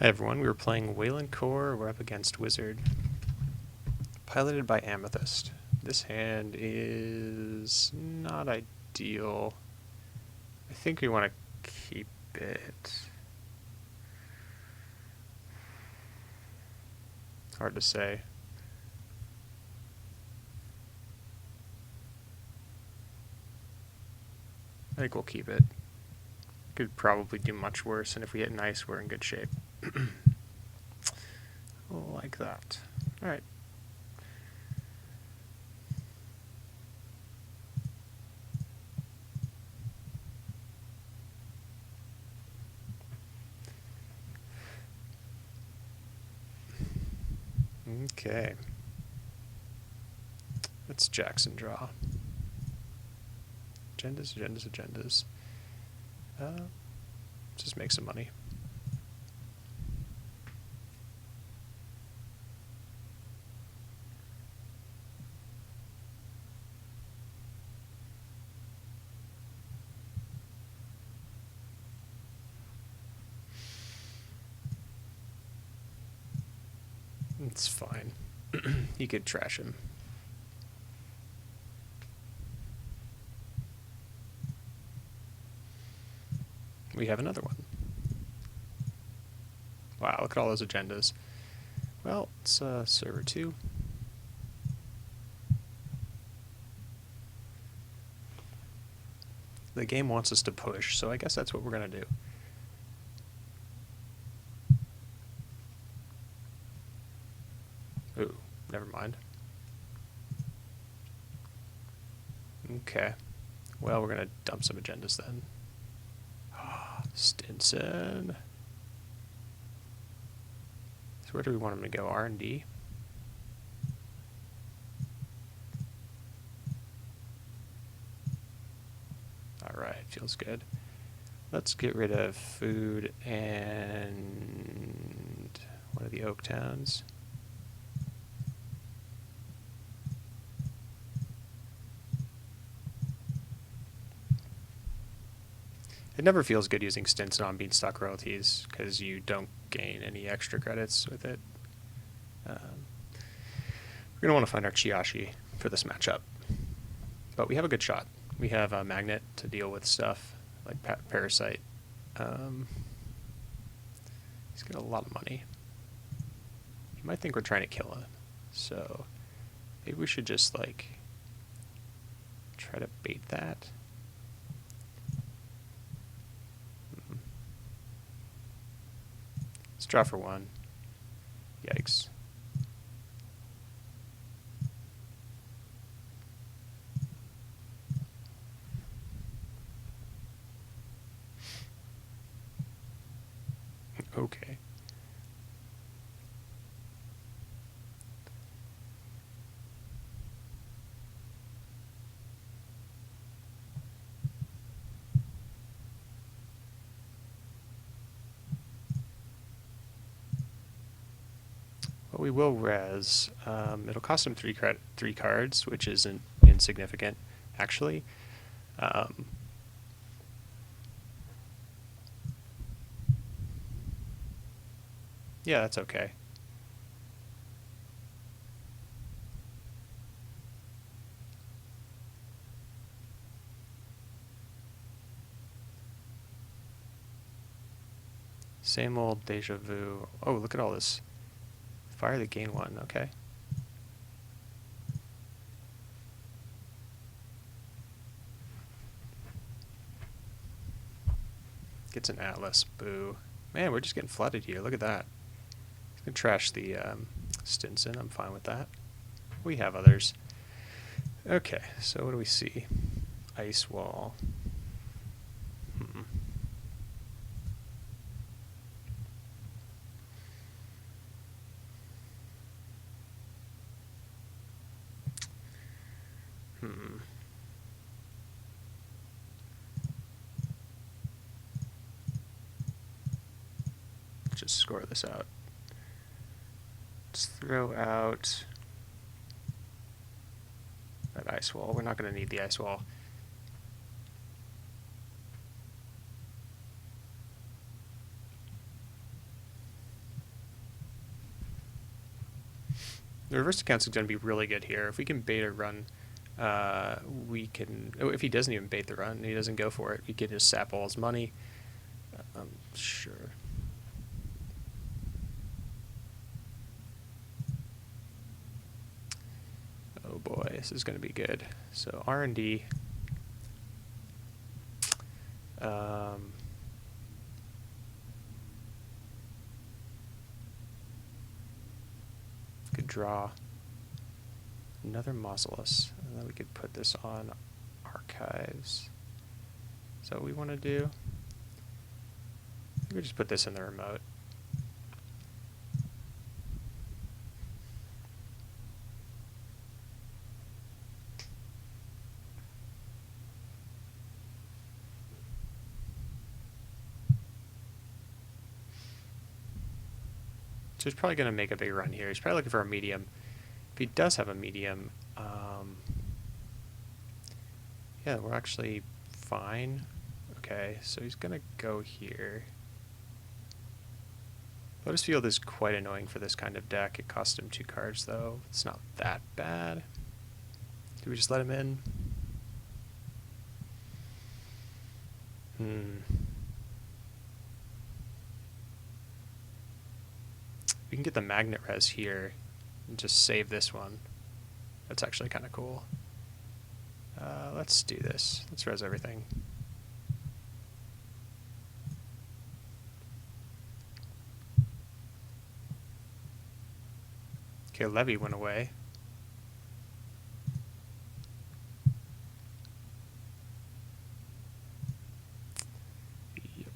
Hi everyone, we were playing Weyland core, we're up against Whizzard, piloted by Amethyst. This hand is not ideal. I think we want to keep it. Hard to say. I think we'll keep it. Could probably do much worse, and if we hit nice, we're in good shape. Like that. Alright. Okay. Let's Jackson draw. Agendas. Just make some money. It's fine. You could trash him. We have another one. Wow, look at all those agendas. Well, it's server 2. The game wants us to push, so I guess that's what we're going to do. Ooh, never mind. Okay. Well, we're going to dump some agendas then. Stinson. So where do we want him to go? R&D? Alright, feels good. Let's get rid of food and one of the Oak Towns. It never feels good using Stinson on Beanstalk royalties because you don't gain any extra credits with it. We're going to want to find our Chiashi for this matchup. But we have a good shot. We have a Magnet to deal with stuff like Parasite. He's got a lot of money. He might think we're trying to kill him. So maybe we should just like try to bait that. Let's draw for 1. Yikes. Okay. Well, we will res. It'll cost him 3 cards, which isn't insignificant, actually. Yeah, that's okay. Same old deja vu. Oh, look at all this. Fire the gain 1, okay. Gets an Atlas, boo. Man, we're just getting flooded here, look at that. Gonna trash the Stinson, I'm fine with that. We have others. Okay, so what do we see? Ice wall. Just score this out. Let's throw out that ice wall. We're not going to need the ice wall. The reverse accounts is going to be really good here. If we can bait a run, we can... Oh, if he doesn't even bait the run, he doesn't go for it, we can just sap all his money. Sure. Oh boy, this is going to be good. So R&D. Could draw another Mausolus, and then we could put this on archives. Is that what we want to do? I think we just put this in the remote. So he's probably going to make a big run here. He's probably looking for a medium. If he does have a medium, yeah, we're actually fine. Okay, so he's going to go here. Lotus Field is quite annoying for this kind of deck. It cost him 2 cards, though. It's not that bad. Do we just let him in? We can get the magnet res here and just save this one. That's actually kind of cool. Let's do this. Let's res everything. Okay, Levy went away. Yep.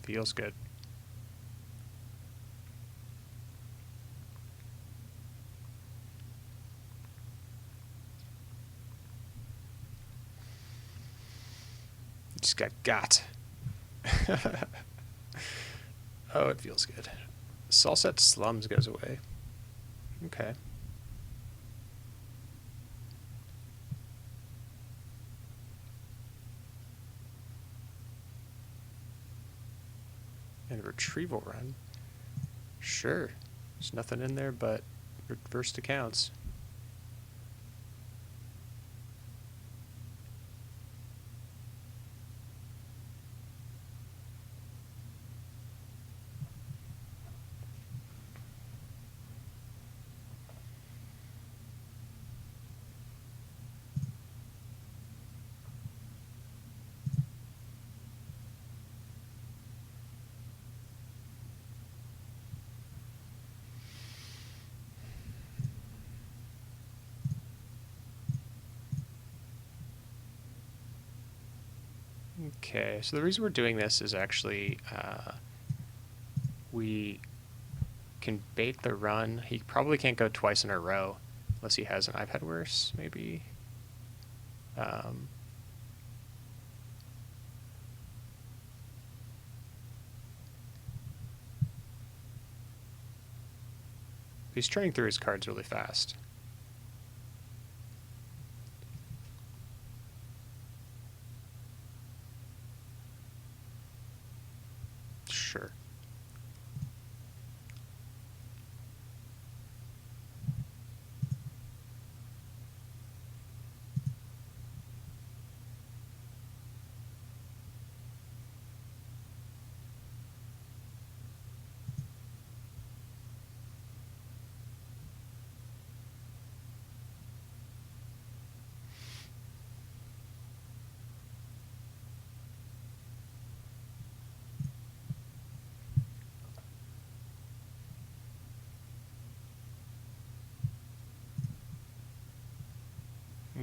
Feels good. Just got. Oh, it feels good. Salset Slums goes away. Okay. And retrieval run. Sure. There's nothing in there but reversed accounts. Okay, so the reason we're doing this is actually we can bait the run. He probably can't go twice in a row unless he has an I've had worse, maybe. He's turning through his cards really fast. Sure.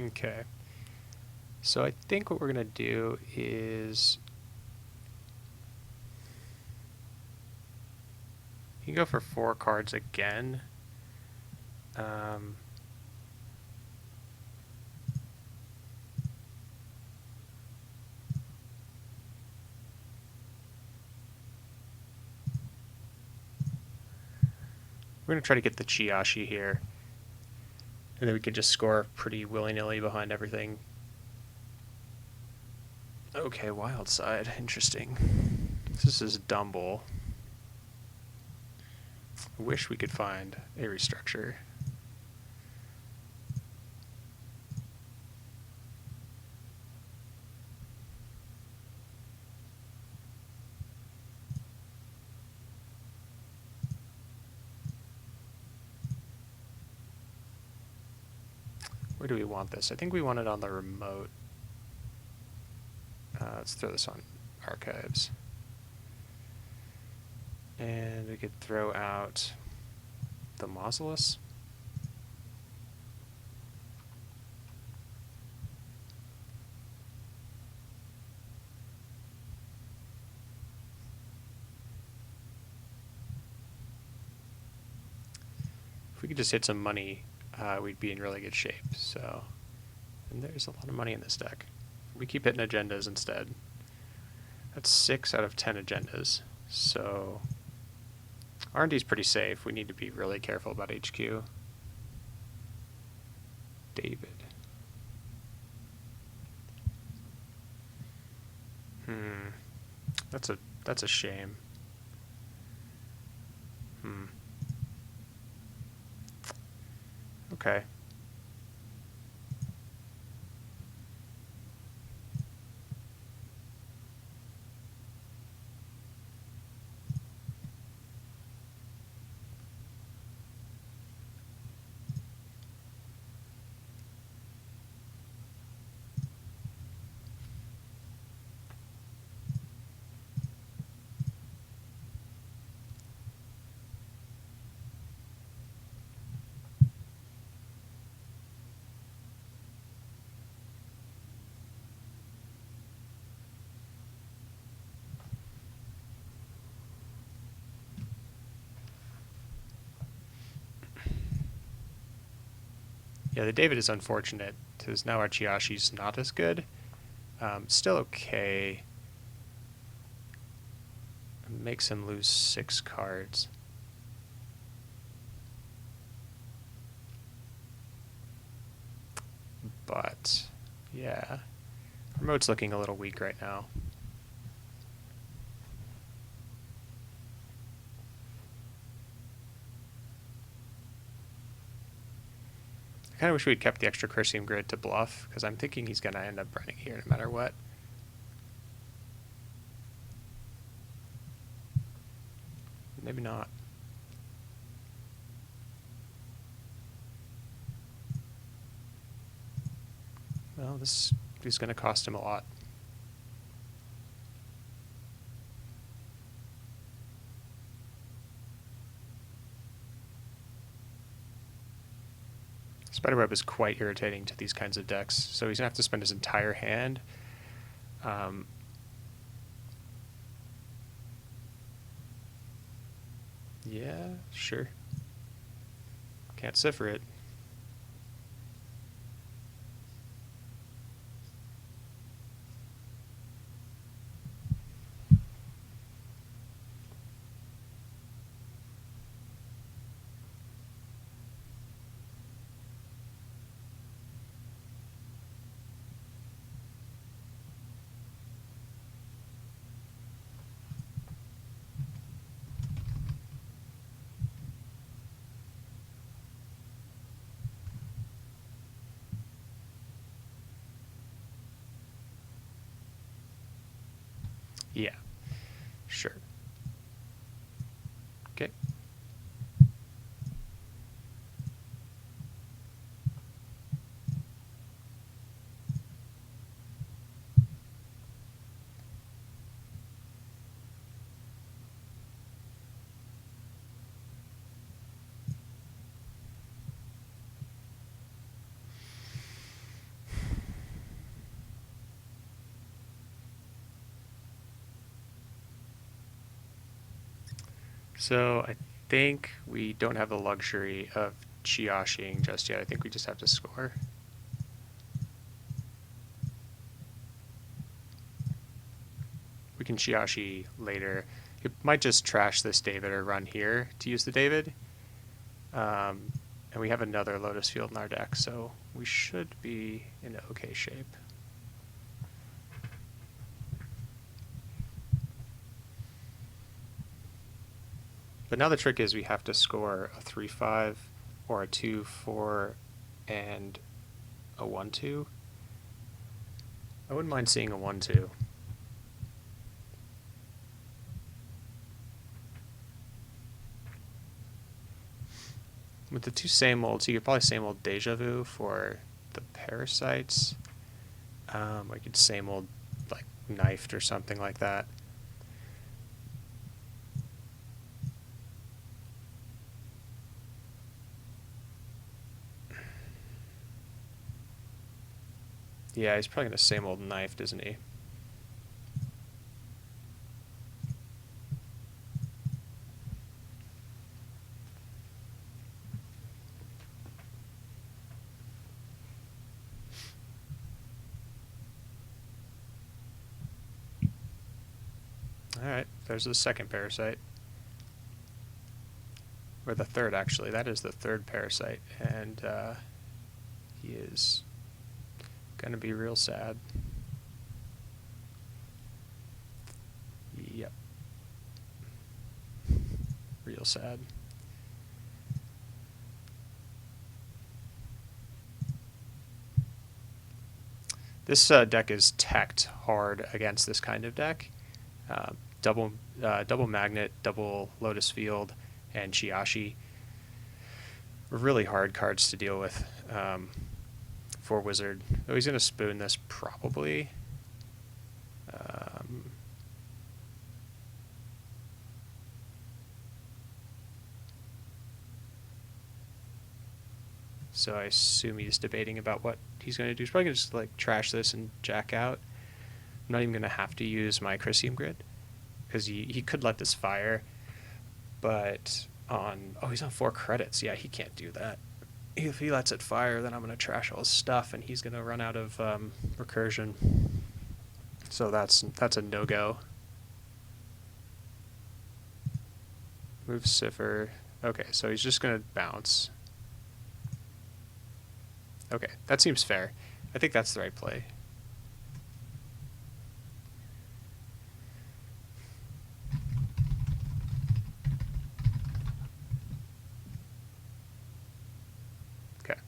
Okay, so I think what we're going to do is you can go for 4 cards again. We're going to try to get the Chiashi here. And then we could just score pretty willy-nilly behind everything. Okay, Wild Side. Interesting. This is Dumble. I wish we could find a restructure. Where do we want this? I think we want it on the remote. Let's throw this on archives. And we could throw out the mausolus. If we could just hit some money, we'd be in really good shape. So, and there's a lot of money in this deck. We keep hitting agendas instead. That's 6 out of 10 agendas. So R&D is pretty safe. We need to be really careful about HQ. David. That's a shame. Okay. Yeah, the David is unfortunate because now our Chiyashi's not as good. Still okay. Makes him lose 6 cards. But, yeah. Remote's looking a little weak right now. I kind of wish we'd kept the extra Cursium Grid to bluff, because I'm thinking he's going to end up running here no matter what. Maybe not. Well, this is going to cost him a lot. Spiderweb is quite irritating to these kinds of decks, so he's going to have to spend his entire hand. Yeah, sure. Can't cipher it. Yeah, sure. Okay. So I think we don't have the luxury of Chiyashiing just yet. I think we just have to score. We can Chiyashi later. It might just trash this David or run here to use the David. And we have another Lotus Field in our deck, so we should be in okay shape. But now the trick is we have to score a 3-5 or a 2-4 and a 1-2. I wouldn't mind seeing a 1-2. With the two same olds, you could probably same old Deja Vu for the parasites. I could same old like Knifed or something like that. Yeah, he's probably gonna same old Knifed, isn't he? Alright, there's the second parasite. Or the third, actually. That is the third parasite. And he is going to be real sad. Yep. Real sad. This deck is teched hard against this kind of deck. Double Magnet, double Lotus Field, and Chiashi are really hard cards to deal with for Whizzard. Oh, he's going to spoon this probably. So I assume he's debating about what he's going to do. He's probably going to just like trash this and jack out. I'm not even going to have to use my Chrysium Grid because he could let this fire, but he's on 4 credits. Yeah, he can't do that. If he lets it fire, then I'm going to trash all his stuff, and he's going to run out of recursion. So that's a no-go. Move Cipher. Okay, so he's just going to bounce. Okay, that seems fair. I think that's the right play. Okay.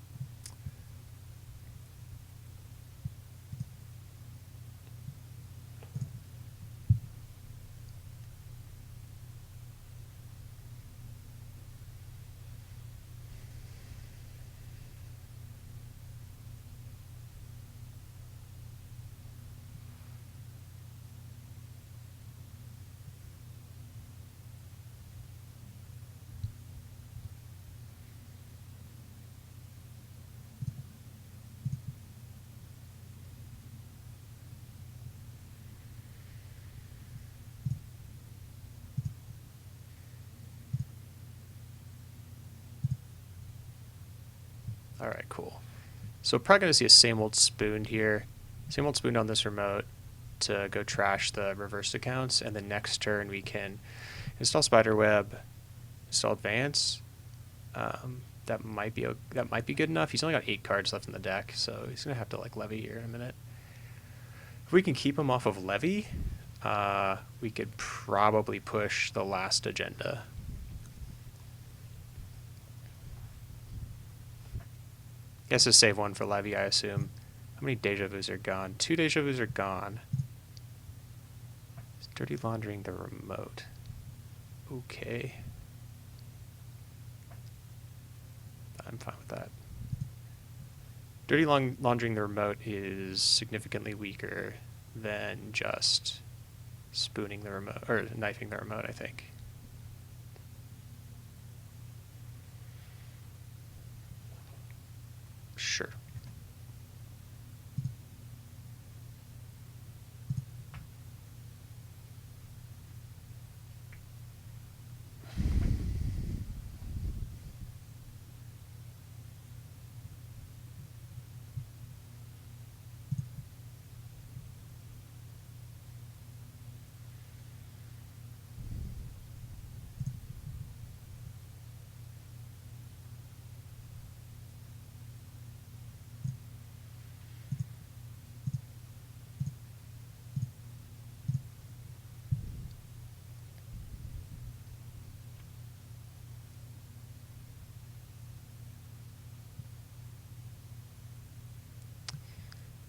All right, cool. So probably going to see a same old spoon here. Same old spoon on this remote to go trash the reversed accounts, and then next turn we can install Spiderweb, install Advance. That might be good enough. He's only got 8 cards left in the deck, so he's going to have to like Levy here in a minute. If we can keep him off of Levy, we could probably push the last agenda. Guess to save one for Levy, I assume. How many Deja Vus are gone? 2 Deja Vus are gone. Is Dirty Laundering the remote? Okay. I'm fine with that. Dirty Laundering the remote is significantly weaker than just spooning the remote, or knifing the remote, I think. Sure.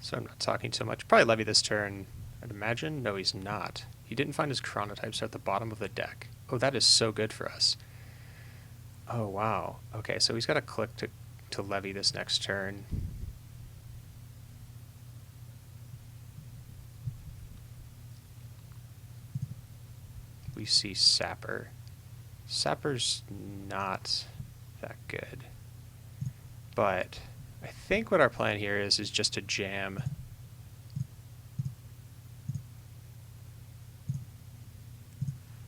So I'm not talking so much. Probably levy this turn, I'd imagine. No, he's not. He didn't find his chronotypes at the bottom of the deck. Oh, that is so good for us. Oh, wow. Okay, so he's got to click to levy this next turn. We see Sapper. Sapper's not that good. But I think what our plan here is just to jam.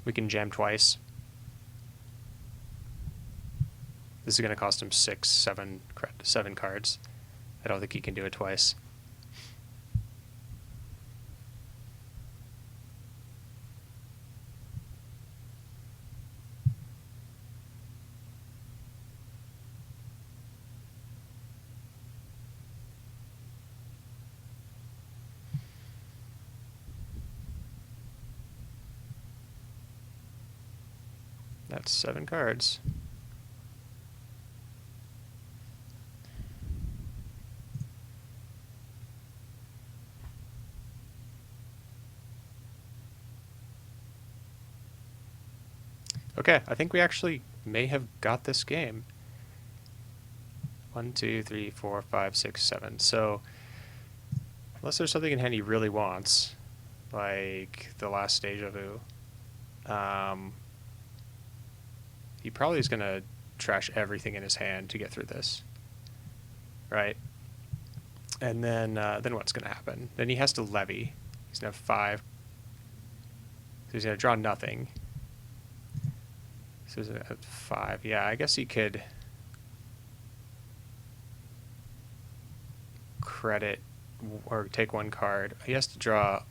We can jam twice. This is going to cost him 7 cards. I don't think he can do it twice. That's 7 cards. Okay, I think we actually may have got this game. 1, 2, 3, 4, 5, 6, 7. So, unless there's something in hand he really wants, like the last Deja Vu, he probably is going to trash everything in his hand to get through this, right? And then what's going to happen? Then he has to levy. He's going to have 5. So he's going to draw nothing. So he's at 5. Yeah, I guess he could credit or take 1 card. He has to draw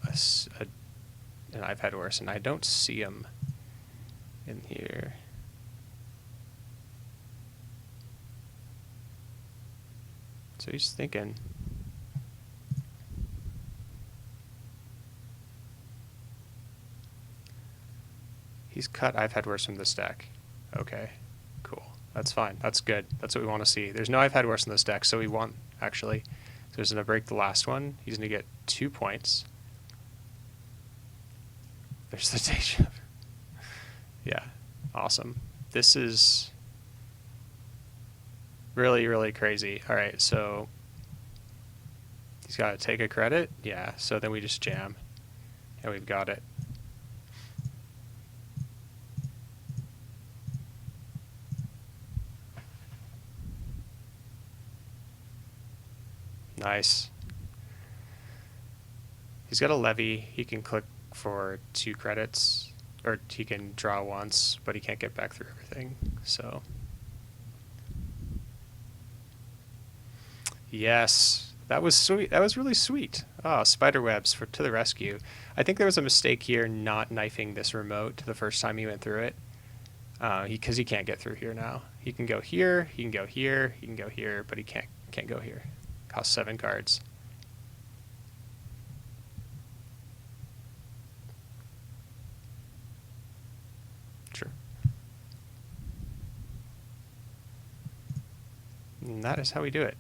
and I've had worse, and I don't see him in here. So he's thinking. He's cut I've had worse from this deck. Okay, cool. That's fine. That's good. That's what we want to see. There's no I've had worse in this deck, so we won, actually. So he's going to break the last one. He's going to get 2 points. There's the Deja Vu. Yeah, awesome. This is really, really crazy. All right, so he's got to take a credit. Yeah, so then we just jam, and we've got it. Nice. He's got a levy. He can click for 2 credits, or he can draw once, but he can't get back through everything. So, yes, that was sweet. That was really sweet. Oh, spiderwebs to the rescue. I think there was a mistake here not knifing this remote the first time he went through it, because he can't get through here now. He can go here. He can go here. He can go here, but he can't go here. Costs 7 cards. Sure. And that is how we do it.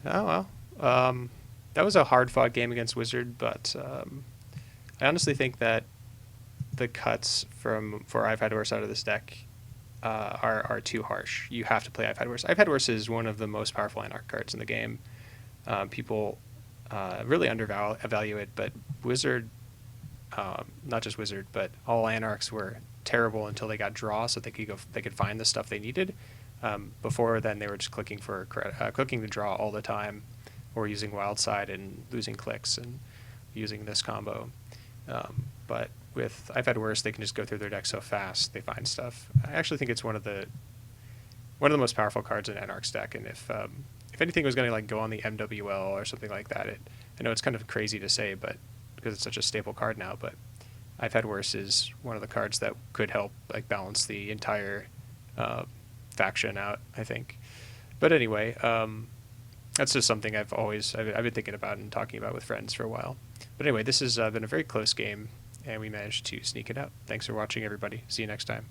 Oh well. That was a hard-fought game against Whizzard, but I honestly think that the cuts for I've had worse out of this deck are too harsh. You have to play I've had worse. I've had worse is one of the most powerful anarch cards in the game. People really undervalue it, but Whizzard, not just Whizzard, but all anarchs were terrible until they got draw, so they could find the stuff they needed. Before then, they were just clicking to draw all the time, or using Wildside and losing clicks and using this combo. But with I've had worse, they can just go through their deck so fast they find stuff. I actually think it's one of the most powerful cards in Anarch's deck, and if anything was going to like go on the MWL or something like that, I know it's kind of crazy to say, but because it's such a staple card now, but I've had worse is one of the cards that could help like balance the entire faction out, I think. But anyway, that's just something I've been thinking about and talking about with friends for a while. But anyway, this has been a very close game. and we managed to sneak it out. Thanks for watching, everybody. See you next time.